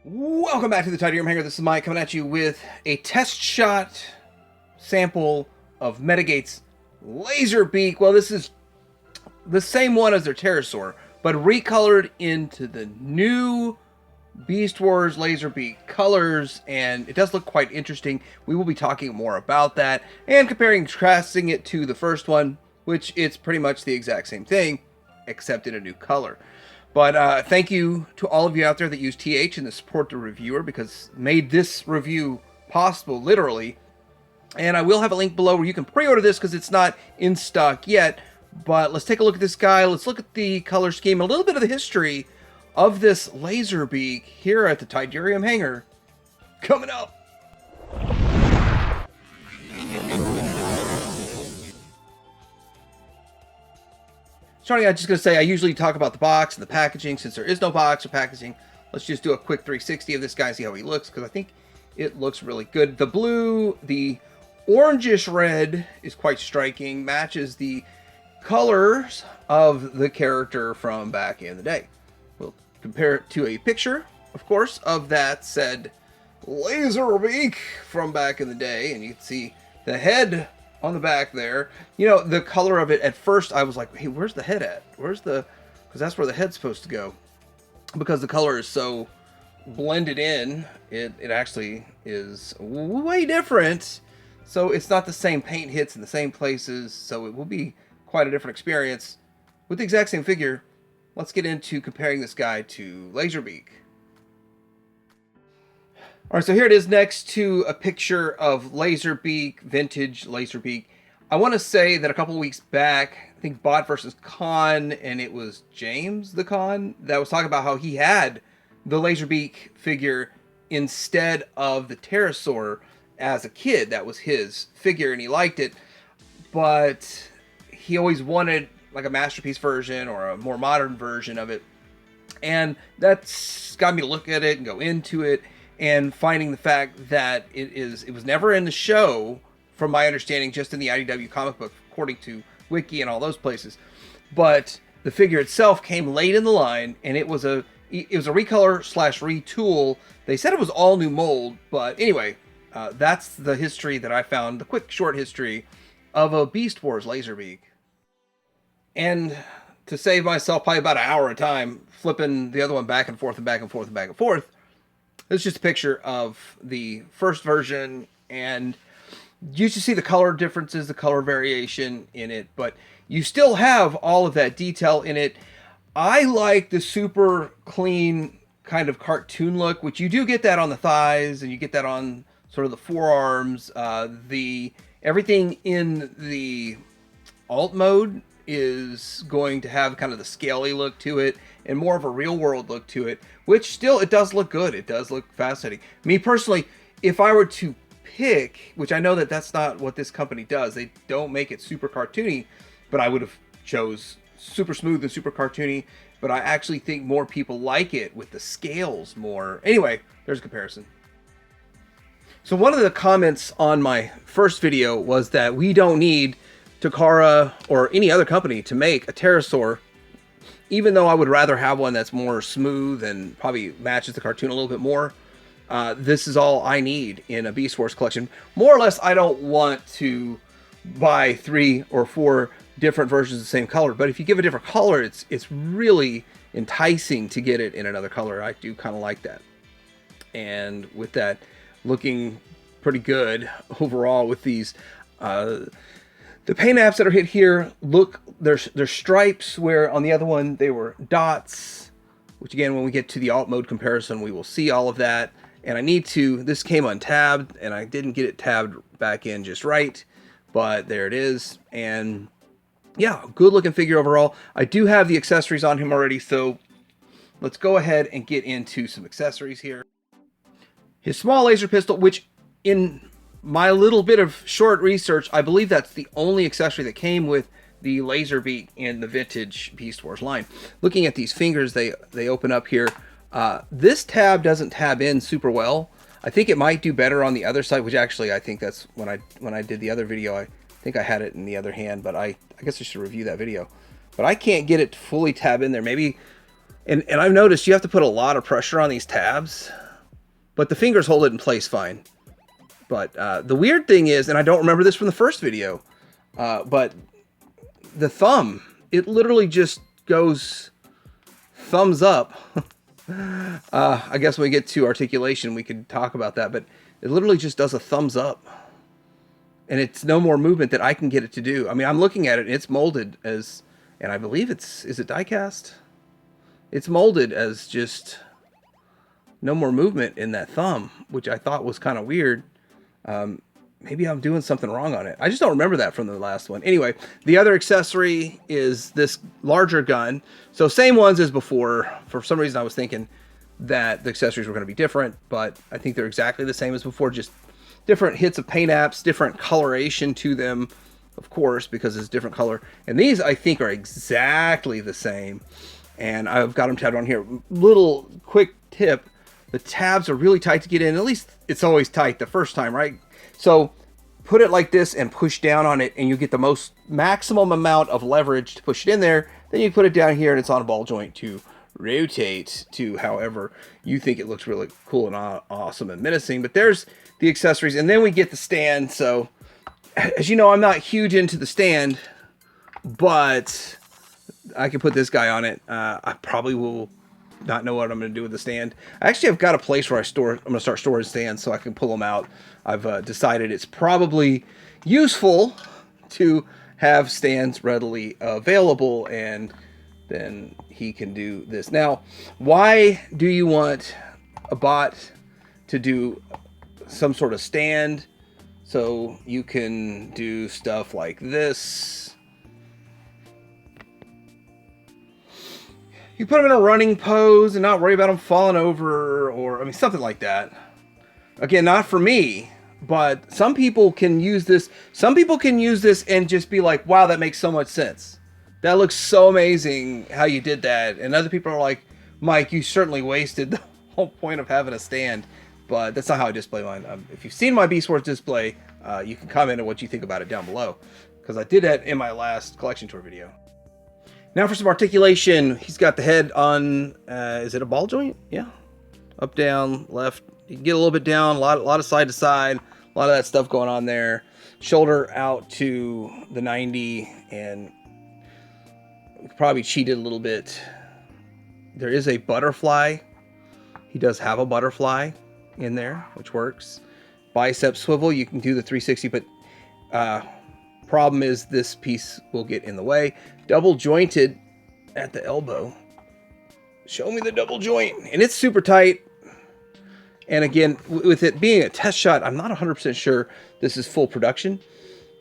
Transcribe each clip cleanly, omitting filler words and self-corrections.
Welcome back to the Titanium Hanger. This is Mike coming at you with a test shot sample of Metagate's LAZORBEAK. Well, this is the same one as their Terrorsaur, but recolored into the new Beast Wars LAZORBEAK colors, and it does look quite interesting. We will be talking more about that and comparing and contrasting it to the first one, which it's pretty much the exact same thing, except in a new color. But thank you to all of you out there that use TH and to support the reviewer, because it made this review possible, literally. And I will have a link below where you can pre-order this because it's not in stock yet. But let's take a look at this guy. Let's look at the color scheme, a little bit of the history of this LAZORBEAK here at the Titanium Hanger. Coming up. Starting out, just going to say I usually talk about the box and the packaging. Since there is no box or packaging, let's just do a quick 360 of this guy, see how he looks, because I think it looks really good. The blue, the orangish red is quite striking, matches the colors of the character from back in the day. We'll compare it to a picture, of course, of that said LAZORBEAK from back in the day, and you can see the head on the back there. You know, the color of it, at first I was like, hey, where's the head at? Where's the, because that's where the head's supposed to go. Because the color is so blended in, it actually is way different. So it's not the same paint hits in the same places, so it will be quite a different experience. With the exact same figure, let's get into comparing this guy to LAZORBEAK. Alright, so here it is next to a picture of LAZORBEAK, vintage LAZORBEAK. I want to say that a couple weeks back, I think Bot versus Con, and it was James the Con, that was talking about how he had the LAZORBEAK figure instead of the Terrorsaur as a kid. That was his figure and he liked it, but he always wanted like a masterpiece version or a more modern version of it. And that's got me to look at it and go into it, and finding the fact that it was never in the show, from my understanding, just in the IDW comic book, according to Wiki and all those places. But the figure itself came late in the line, and it was a recolor slash retool. They said it was all new mold, but anyway, that's the history that I found, the quick short history of a Beast Wars LAZORBEAK. And to save myself probably about an hour of time flipping the other one back and forth and back and forth and back and forth, this is just a picture of the first version, and you should see the color differences, the color variation in it, but you still have all of that detail in it. I like the super clean kind of cartoon look, which you do get that on the thighs, and you get that on sort of the forearms. Everything in the alt mode is going to have kind of the scaly look to it and more of a real world look to it, which still, it does look good. It does look fascinating. Me personally, if I were to pick, which I know that that's not what this company does, they don't make it super cartoony, but I would have chose super smooth and super cartoony, but I actually think more people like it with the scales more. Anyway, there's a comparison. So one of the comments on my first video was that we don't need Takara or any other company to make a Terrorsaur, even though I would rather have one that's more smooth and probably matches the cartoon a little bit more. This is all I need in a Beast Wars collection. More or less, I don't want to buy 3 or 4 different versions of the same color, but if you give a different color, it's really enticing to get it in another color. I do kind of like that. And with that looking pretty good overall with these, the paint apps that are hit here, look, there's stripes, where on the other one they were dots, which again, when we get to the alt mode comparison, we will see all of that. And I need to, this came untabbed, and I didn't get it tabbed back in just right, but there it is. And yeah, good looking figure overall. I do have the accessories on him already, so let's go ahead and get into some accessories here. His small laser pistol, which in my little bit of short research, I believe that's the only accessory that came with the LAZORBEAK in the vintage Beast Wars line. Looking at these fingers, they open up here. This tab doesn't tab in super well. I think it might do better on the other side, which actually I think that's when I did the other video, I think I had it in the other hand, but I guess I should review that video. But I can't get it to fully tab in there. Maybe, and I've noticed you have to put a lot of pressure on these tabs but the fingers hold it in place fine. But the weird thing is, and I don't remember this from the first video, but the thumb, it literally just goes thumbs up. I guess when we get to articulation, we could talk about that, but it literally just does a thumbs up. And it's no more movement that I can get it to do. I mean, I'm looking at it, and it's molded as, and I believe is it die cast? It's molded as just no more movement in that thumb, which I thought was kind of weird. Maybe I'm doing something wrong on it. I just don't remember that from the last one. Anyway, the other accessory is this larger gun. So same ones as before. For some reason, I was thinking that the accessories were going to be different, but I think they're exactly the same as before, just different hits of paint apps, different coloration to them, of course, because it's different color. And these, I think, are exactly the same. And I've got them tabbed on here. Little quick tip. The tabs are really tight to get in. At least it's always tight the first time, right? So put it like this and push down on it, and you get the maximum amount of leverage to push it in there. Then you put it down here, and it's on a ball joint to rotate to however you think it looks really cool and awesome and menacing. But there's the accessories, and then we get the stand. So as you know, I'm not huge into the stand, but I can put this guy on it. I probably will not know what I'm going to do with the stand. Actually, I've got a place where I'm going to start storing stands so I can pull them out. I've decided it's probably useful to have stands readily available, and then he can do this. Now, why do you want a bot to do some sort of stand? So you can do stuff like this. You put them in a running pose and not worry about them falling over, or I mean something like that. Again, not for me, but some people can use this. Some people can use this and just be like, wow, that makes so much sense. That looks so amazing how you did that. And other people are like, Mike, you certainly wasted the whole point of having a stand. But that's not how I display mine. If you've seen my Beast Wars display, you can comment on what you think about it down below, because I did that in my last collection tour video. Now for some articulation. He's got the head on, is it a ball joint? Yeah. Up, down, left. You can get a little bit down, a lot of side to side, a lot of that stuff going on there. Shoulder out to the 90, and probably cheated a little bit. There is a butterfly. He does have a butterfly in there, which works. Bicep swivel, you can do the 360, but problem is this piece will get in the way. Double jointed at the elbow. Show me the double joint. And it's super tight. And again, with it being a test shot, I'm not 100% sure this is full production.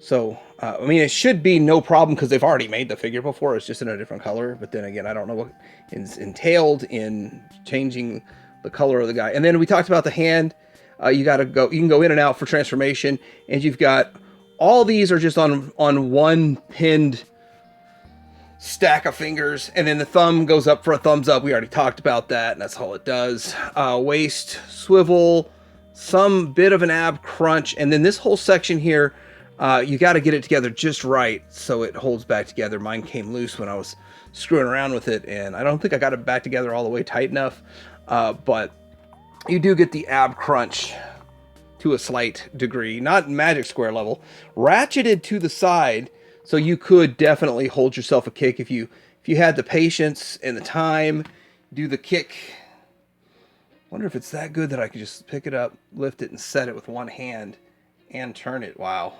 So, I mean, it should be no problem because they've already made the figure before. It's just in a different color. But then again, I don't know what is entailed in changing the color of the guy. And then we talked about the hand. You can go in and out for transformation. And you've got, all these are just on one pinned stack of fingers, and then the thumb goes up for a thumbs up. We already talked about that, and that's all it does. Waist swivel, some bit of an ab crunch, and then this whole section here, you got to get it together just right so it holds back together. Mine came loose when I was screwing around with it, and I don't think I got it back together all the way tight enough, but you do get the ab crunch to a slight degree, not magic square level, ratcheted to the side. So you could definitely hold yourself a kick if you had the patience and the time. Do the kick. Wonder if it's that good that I could just pick it up, lift it, and set it with one hand and turn it. Wow.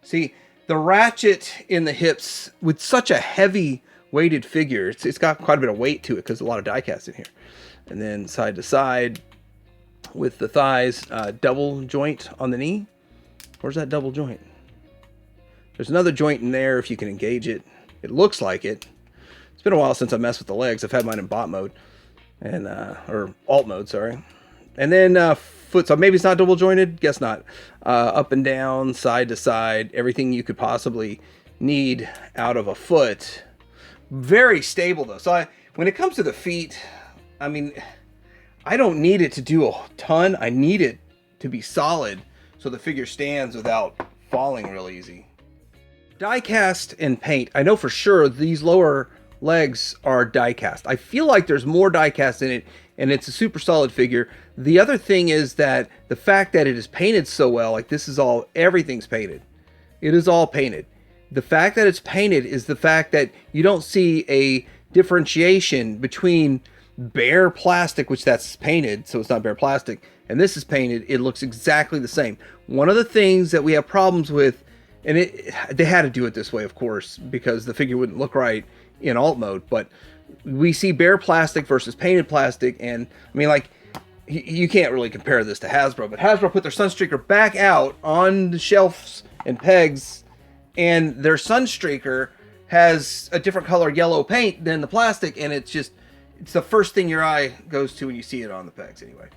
See, the ratchet in the hips with such a heavy weighted figure, it's got quite a bit of weight to it because there's a lot of die cast in here. And then side to side with the thighs, double joint on the knee. Where's that double joint? There's another joint in there if you can engage it. It looks like it. It's been a while since I messed with the legs. I've had mine in bot mode, and or alt mode, sorry. And then foot, so maybe it's not double jointed, guess not. Up and down, side to side, everything you could possibly need out of a foot. Very stable though. So when it comes to the feet, I mean, I don't need it to do a ton. I need it to be solid so the figure stands without falling real easy. Die cast and paint. I know for sure these lower legs are die cast. I feel like there's more die cast in it and it's a super solid figure. The other thing is that the fact that it is painted so well, like this is all, everything's painted. It is all painted. The fact that it's painted is the fact that you don't see a differentiation between bare plastic, which that's painted, so it's not bare plastic, and this is painted. It looks exactly the same. One of the things that we have problems with, and they had to do it this way, of course, because the figure wouldn't look right in alt mode, but we see bare plastic versus painted plastic, and I mean, like, you can't really compare this to Hasbro, but Hasbro put their Sunstreaker back out on the shelves and pegs, and their Sunstreaker has a different color yellow paint than the plastic, and it's the first thing your eye goes to when you see it on the pegs anyway.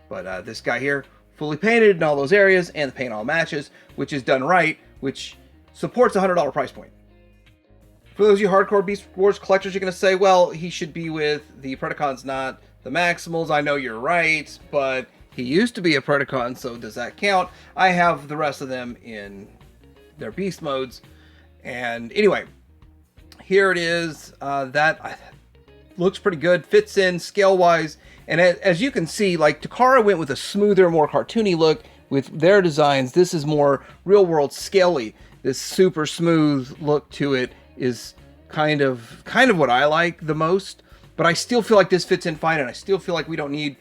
But this guy here, fully painted in all those areas, and the paint all matches, which is done right, which supports a $100 price point. For those of you hardcore Beast Wars collectors, you're going to say, well, he should be with the Predacons, not the Maximals. I know you're right, but he used to be a Predacon, so does that count? I have the rest of them in their Beast modes. And anyway, here it is. That looks pretty good, fits in scale-wise. And as you can see, like, Takara went with a smoother, more cartoony look with their designs. This is more real-world scaly. This super smooth look to it is kind of what I like the most, but I still feel like this fits in fine, and I still feel like we don't need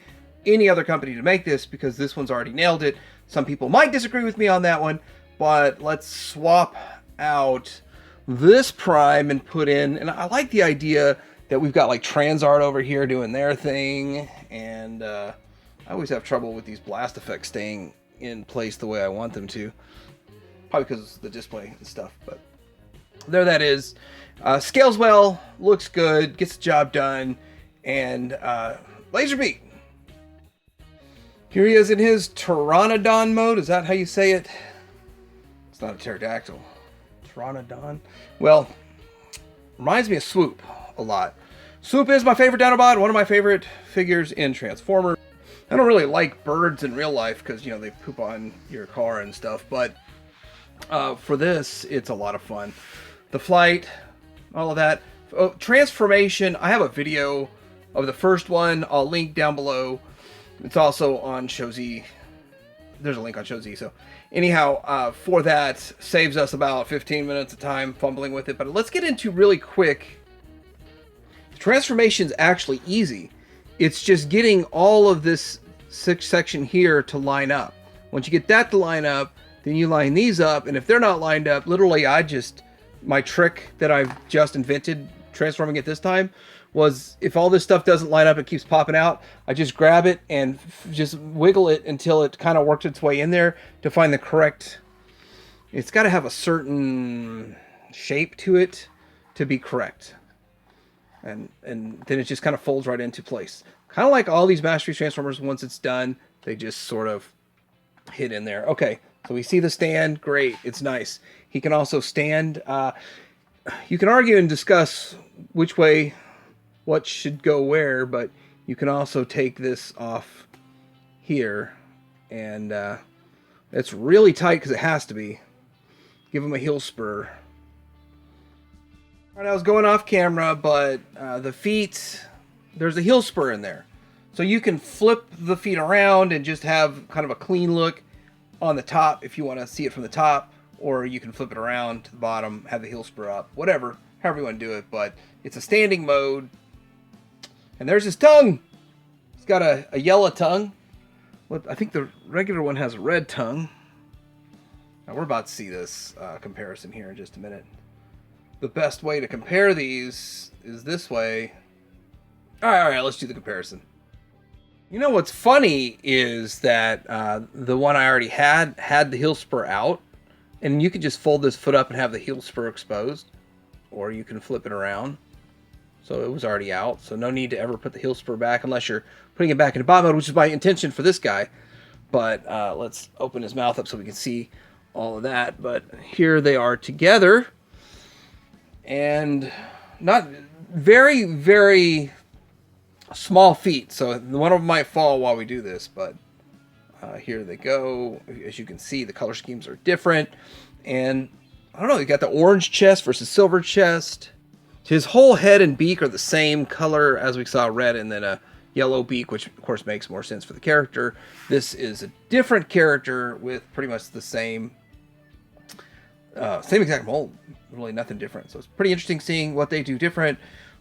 any other company to make this because this one's already nailed it. Some people might disagree with me on that one, but let's swap out this Prime and put in, and I like the idea that we've got like Transart over here doing their thing, and I always have trouble with these blast effects staying in place the way I want them to, probably because of the display and stuff, but there that is. Scales well, looks good, gets the job done, and LAZORBEAK. Here he is in his Pteranodon mode. Is that how you say it? It's not a pterodactyl. Pteranodon. Well, reminds me of Swoop a lot. Swoop is my favorite Dinobot, one of my favorite figures in Transformers. I don't really like birds in real life because, you know, they poop on your car and stuff, but for this, it's a lot of fun. The flight, all of that. Oh, transformation, I have a video of the first one. I'll link down below. It's also on ShowZ. There's a link on ShowZ. So anyhow, for that, saves us about 15 minutes of time fumbling with it. But let's get into really quick. The transformation's actually easy. It's just getting all of this section here to line up. Once you get that to line up, then you line these up. And if they're not lined up, literally my trick that I've just invented transforming it this time was, if all this stuff doesn't line up, it keeps popping out, I just grab it and just wiggle it until it kind of works its way in there to find the correct. It's got to have a certain shape to it to be correct. And then it just kind of folds right into place. Kind of like all these Masterpiece Transformers, once it's done, they just sort of hit in there. Okay, so we see the stand. Great, it's nice. He can also stand. You can argue and discuss which way, what should go where, but you can also take this off here, and it's really tight because it has to be. Give him a heel spur. All right, I was going off camera, but the feet, there's a heel spur in there. So you can flip the feet around and just have kind of a clean look on the top if you want to see it from the top, or you can flip it around to the bottom, have the heel spur up, whatever, however you want to do it, but it's a standing mode. And there's his tongue. He's got a yellow tongue. I think the regular one has a red tongue. Now we're about to see this comparison here in just a minute. The best way to compare these is this way. All right, let's do the comparison. You know what's funny is that the one I already had the heel spur out, and you can just fold this foot up and have the heel spur exposed, or you can flip it around. So it was already out, so no need to ever put the heel spur back unless you're putting it back into bot mode, which is my intention for this guy. But let's open his mouth up so we can see all of that. But here they are together, and not very, very small feet, so one of them might fall while we do this, but here they go. As you can see, the color schemes are different, and I don't know, you got the orange chest versus silver chest. His whole head and beak are the same color as we saw red, and then a yellow beak, which of course makes more sense for the character. This is a different character with pretty much the same exact mold. Really nothing different. So it's pretty interesting seeing what they do different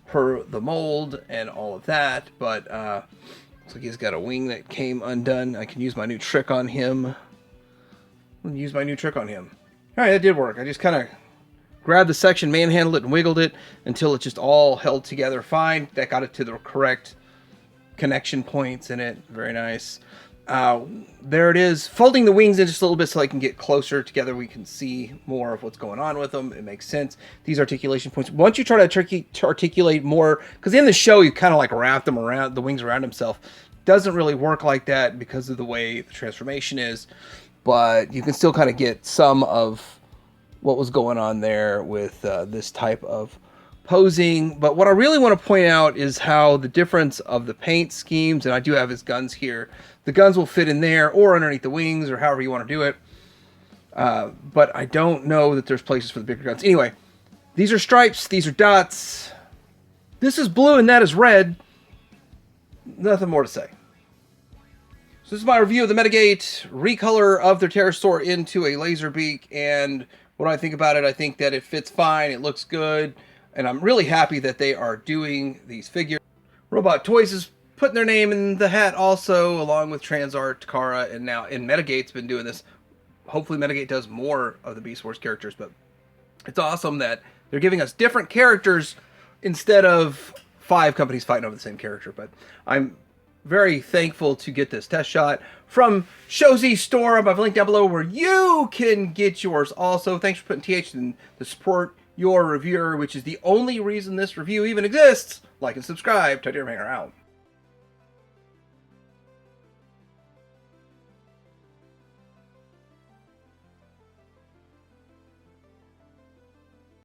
for the mold and all of that. But looks like he's got a wing that came undone. I can use my new trick on him. All right, that did work. I just kind of grabbed the section, manhandled it, and wiggled it until it just all held together fine. That got it to the correct connection points in it. Very nice. There it is. Folding the wings in just a little bit so I can get closer together. We can see more of what's going on with them. It makes sense. These articulation points. Once you try to articulate more, because in the show you kind of like wrap them around the wings around himself. Doesn't really work like that because of the way the transformation is. But you can still kind of get some of what was going on there with this type of posing. But what I really want to point out is how the difference of the paint schemes, and I do have his guns here. The guns will fit in there or underneath the wings or however you want to do it. But I don't know that there's places for the bigger guns. Anyway, these are stripes. These are dots. This is blue and that is red. Nothing more to say. So this is my review of the Metagate recolor of their Terrorsaur into a LAZORBEAK, and what I think about it, I think that it fits fine, it looks good, and I'm really happy that they are doing these figures. Robot Toys is putting their name in the hat also, along with Transart, Takara, and now Metagate's been doing this. Hopefully Metagate does more of the Beast Wars characters, but it's awesome that they're giving us different characters instead of 5 companies fighting over the same character. But I'm very thankful to get this test shot from Shozy Store. I've linked down below where you can get yours also. Thanks for putting TH in to support your reviewer, which is the only reason this review even exists. Like and subscribe. Terrorsaur out.